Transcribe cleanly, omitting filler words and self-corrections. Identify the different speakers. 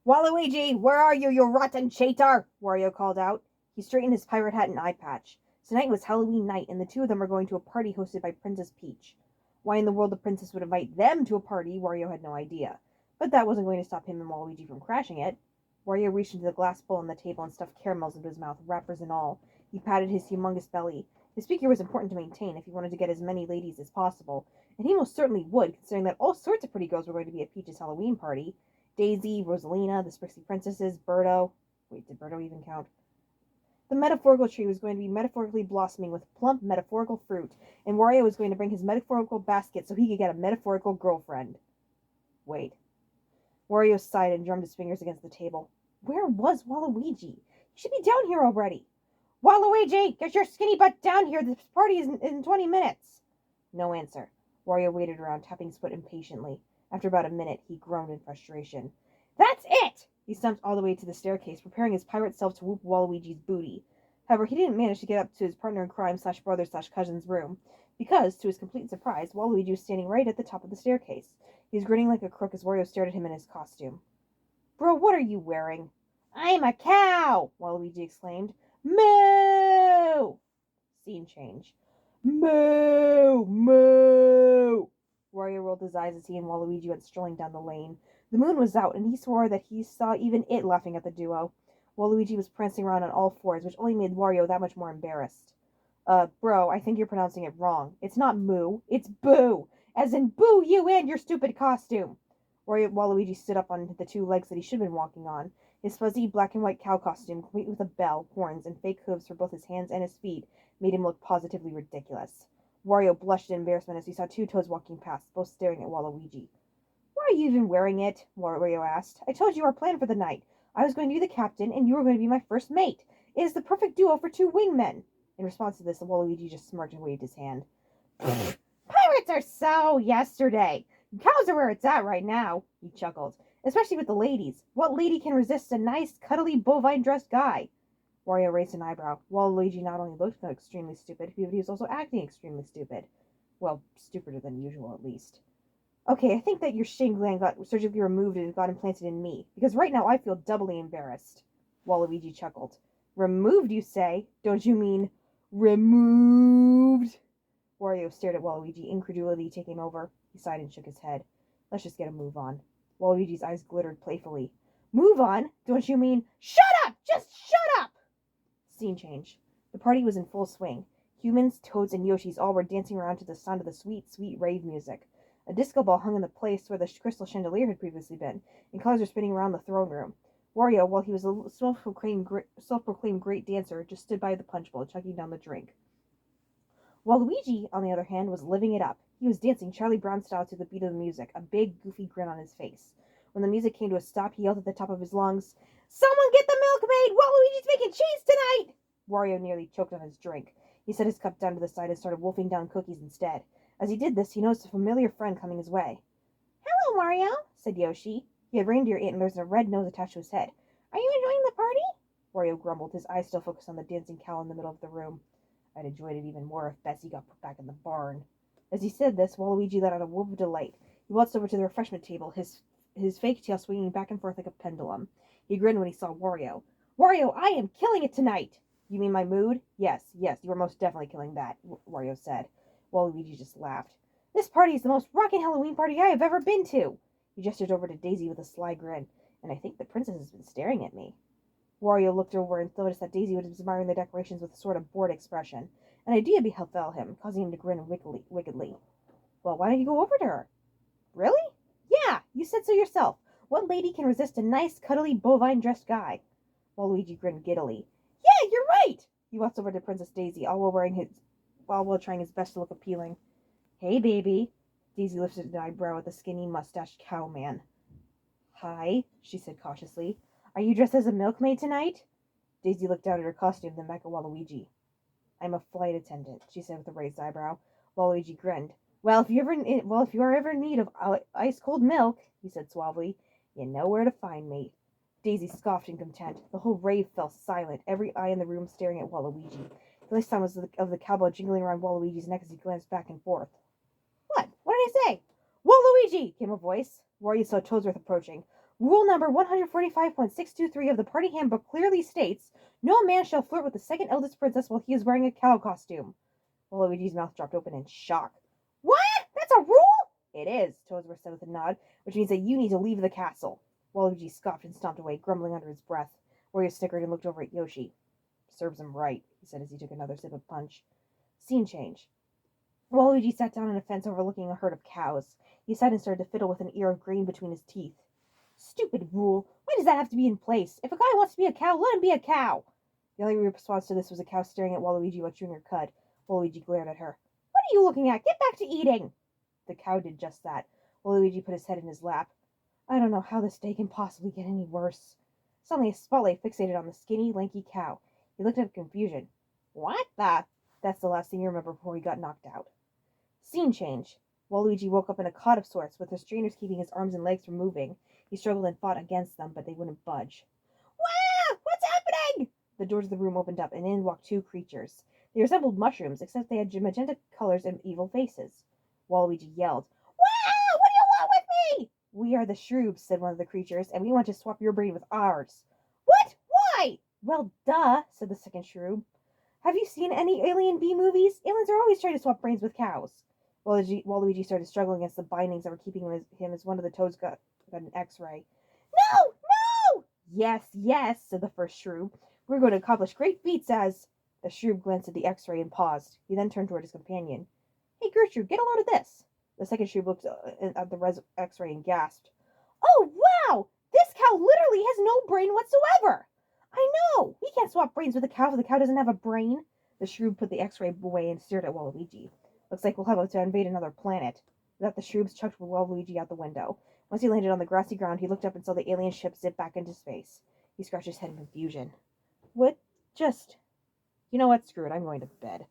Speaker 1: Waluigi, where are you, you rotten traitor? Wario called out. He straightened his pirate hat and eye patch. Tonight was Halloween night, and the two of them were going to a party hosted by Princess Peach. Why in the world the princess would invite them to a party, Wario had no idea. But that wasn't going to stop him and Waluigi from crashing it. Wario reached into the glass bowl on the table and stuffed caramels into his mouth, wrappers and all. He patted his humongous belly. His figure was important to maintain if he wanted to get as many ladies as possible, and he most certainly would, considering that all sorts of pretty girls were going to be at Peach's Halloween party. Daisy, Rosalina, the Sprixie Princesses, Birdo. Wait, did Birdo even count? The metaphorical tree was going to be metaphorically blossoming with plump metaphorical fruit, and Wario was going to bring his metaphorical basket so he could get a metaphorical girlfriend. Wait. Wario sighed and drummed his fingers against the table. Where was Waluigi? He should be down here already. Waluigi, get your skinny butt down here. This party is in 20 minutes. No answer. Wario waited around, tapping his foot impatiently. After about a minute, he groaned in frustration. That's it! He stumped all the way to the staircase, preparing his pirate self to whoop Waluigi's booty. However, he didn't manage to get up to his partner in crime / brother / cousin's room, because, to his complete surprise, Waluigi was standing right at the top of the staircase. He was grinning like a crook as Wario stared at him in his costume. Bro, what are you wearing? I'm a cow! Waluigi exclaimed. Moo! Scene change. Moo! Moo! Wario rolled his eyes as he and Waluigi went strolling down the lane. The moon was out, and he swore that he saw even it laughing at the duo. Waluigi was prancing around on all fours, which only made Wario that much more embarrassed. Bro, I think you're pronouncing it wrong. It's not moo, it's boo! As in boo you and your stupid costume! Waluigi stood up on the two legs that he should have been walking on. His fuzzy black and white cow costume, complete with a bell, horns, and fake hooves for both his hands and his feet, made him look positively ridiculous. Wario blushed in embarrassment as he saw two toads walking past, both staring at Waluigi. Why are you even wearing it? Wario asked. I told you our plan for the night. I was going to be the captain, and you were going to be my first mate. It is the perfect duo for two wingmen. In response to this, Waluigi just smirked and waved his hand. Pirates are so yesterday. Cows are where it's at right now, he chuckled. Especially with the ladies. What lady can resist a nice, cuddly, bovine-dressed guy? Wario raised an eyebrow. Waluigi not only looked extremely stupid, but he was also acting extremely stupid. Well, stupider than usual, at least. Okay, I think that your shin gland got surgically removed and got implanted in me, because right now I feel doubly embarrassed. Waluigi chuckled. Removed, you say? Don't you mean removed? Wario stared at Waluigi, incredulity taking over. He sighed and shook his head. Let's just get a move on. Waluigi's eyes glittered playfully. Move on? Don't you mean shut up? Just shut up! Scene change. The party was in full swing. Humans, toads, and Yoshis all were dancing around to the sound of the sweet, sweet rave music. A disco ball hung in the place where the crystal chandelier had previously been, and colors were spinning around the throne room. Wario, while he was a self-proclaimed great dancer, just stood by the punch bowl, chugging down the drink. Waluigi, on the other hand, was living it up. He was dancing Charlie Brown style to the beat of the music, a big, goofy grin on his face. When the music came to a stop, he yelled at the top of his lungs, Someone get the milkmaid! Waluigi's making cheese tonight! Wario nearly choked on his drink. He set his cup down to the side and started wolfing down cookies instead. As he did this, he noticed a familiar friend coming his way. Hello, Wario, said Yoshi. He had reindeer antlers and a red nose attached to his head. Are you enjoying the party? Wario grumbled, his eyes still focused on the dancing cow in the middle of the room. I'd enjoyed it even more if Bessie got put back in the barn. As he said this, Waluigi let out a whoop of delight. He waltzed over to the refreshment table, his fake tail swinging back and forth like a pendulum. He grinned when he saw Wario. Wario, I am killing it tonight! You mean my mood? Yes, you are most definitely killing that, Wario said. Waluigi just laughed. This party is the most rocking Halloween party I have ever been to! He gestured over to Daisy with a sly grin, and I think the princess has been staring at me. Wario looked over and noticed that Daisy was admiring the decorations with a sort of bored expression. An idea befell him, causing him to grin wickedly. Well, why don't you go over to her? Really? Yeah, you said so yourself. What lady can resist a nice, cuddly, bovine-dressed guy? Waluigi grinned giddily. Yeah, you're right! He walked over to Princess Daisy, all while trying his best to look appealing. Hey, baby. Daisy lifted an eyebrow at the skinny, mustached cowman. Hi, she said cautiously. Are you dressed as a milkmaid tonight? Daisy looked down at her costume, then back at Waluigi. I'm a flight attendant, she said with a raised eyebrow. Waluigi grinned. Well, if you are ever in need of ice-cold milk, he said suavely, you know where to find me. Daisy scoffed in contempt. The whole rave fell silent, every eye in the room staring at Waluigi. The least sound was of the cowbell jingling around Waluigi's neck as he glanced back and forth. What? What did I say? Waluigi! Came a voice. Wario saw Toadsworth approaching. Rule number 145.623 of the party handbook clearly states, no man shall flirt with the second eldest princess while he is wearing a cow costume. Waluigi's mouth dropped open in shock. What? That's a rule? It is, Toadsworth said with a nod, which means that you need to leave the castle. Waluigi scoffed and stomped away, grumbling under his breath. Wario snickered and looked over at Yoshi. Serves him right, he said as he took another sip of punch. Scene change. Waluigi sat down on a fence overlooking a herd of cows. He sat and started to fiddle with an ear of grain between his teeth. Stupid rule. Why does that have to be in place? If a guy wants to be a cow, let him be a cow. The only response to this was a cow staring at Waluigi while chewing her cud. Waluigi glared at her. What are you looking at? Get back to eating! The cow did just that. Waluigi put his head in his lap. I don't know how this day can possibly get any worse. Suddenly a spotlight fixated on the skinny, lanky cow. He looked up in confusion. What the? That's the last thing you remember before he got knocked out. Scene change. Waluigi woke up in a cot of sorts, with the strainers keeping his arms and legs from moving. He struggled and fought against them, but they wouldn't budge. Wow! What's happening? The doors of the room opened up, and in walked two creatures. They resembled mushrooms, except they had magenta colors and evil faces. Waluigi yelled, Wow! What do you want with me? We are the Shroobs, said one of the creatures, and we want to swap your brain with ours. What? Why? Well, duh, said the second Shroob. Have you seen any Alien B movies? Aliens are always trying to swap brains with cows. Waluigi started struggling against the bindings that were keeping him as one of the toads got an X-ray. No! No! Yes, yes, said the first Shroob. We're going to accomplish great feats as... The Shroob glanced at the X-ray and paused. He then turned toward his companion. Hey, Gertrude, get a load of this. The second Shroob looked at the X-ray and gasped. Oh, wow! This cow literally has no brain whatsoever! I know! We can't swap brains with a cow if the cow doesn't have a brain. The Shroob put the X-ray away and stared at Waluigi. Looks like we'll have to invade another planet. With that, the Shroobs chucked Waluigi out the window. Once he landed on the grassy ground, he looked up and saw the alien ship zip back into space. He scratched his head in confusion. What? Just... You know what? Screw it. I'm going to bed.